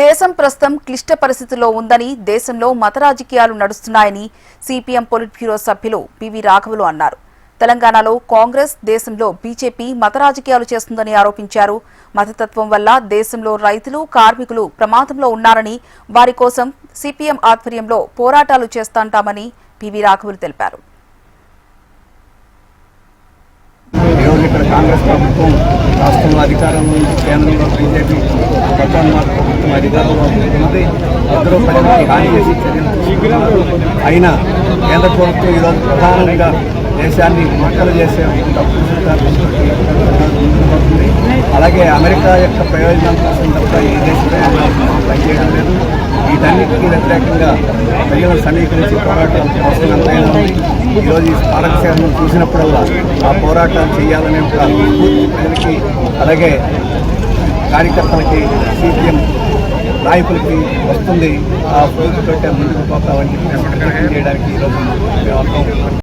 దేశం ప్రస్తుతం క్లిష్ట పరిస్థితుల్లో ఉందని, దేశంలో మత రాజకీయాలు నడుస్తున్నాయని సిపిఎం పొలిట్ బ్యూరో సభ్యులు పివి రాఘవులు అన్నారు. తెలంగాణలో కాంగ్రెస్, దేశంలో బీజేపీ మత రాజకీయాలు చేస్తుందని ఆరోపించారు. మతతత్వం వల్ల దేశంలో రైతులు, కార్మికులు ప్రమాదంలో ఉన్నారని, వారి కోసం సిపిఎం ఆధ్వర్యంలో పోరాటాలు చేస్తాంటామని పివి రాఘవులు తెలిపారు. కాంగ్రెస్ ప్రభుత్వం రాష్ట్రంలో అధికారంలో ఉంది, కేంద్రంలో బీజేపీ ప్రభుత్వం అధికారంలో ఉంది. ఇద్దరు ప్రజలకు హాని చేసి చర్యలు అయినా కేంద్ర ప్రభుత్వం ఈరోజు ప్రధానంగా దేశాన్ని మొక్కలు చేసే తప్పుడు ముందుకు. అలాగే అమెరికా యొక్క ప్రయోజనం కోసం తప్ప ఈ దేశ ప్రయోజనాలు పనిచేయడం లేదు. వీటన్నిటికీ వ్యతిరేకంగా ప్రజలను సమీకరించి పోరాటాలు కోసం ఎంతైనా ఈరోజు ఈ స్మారక సేవను చూసినప్పుడల్లా ఆ పోరాటాలు చేయాలనే ఒక పూర్తి ప్రజలకి, అలాగే కార్యకర్తలకి, సిపిఎం నాయకులకి వస్తుంది. ఆ పూర్తితోటే ముందుకు పోతామని చెప్పి చేయడానికి ఈరోజు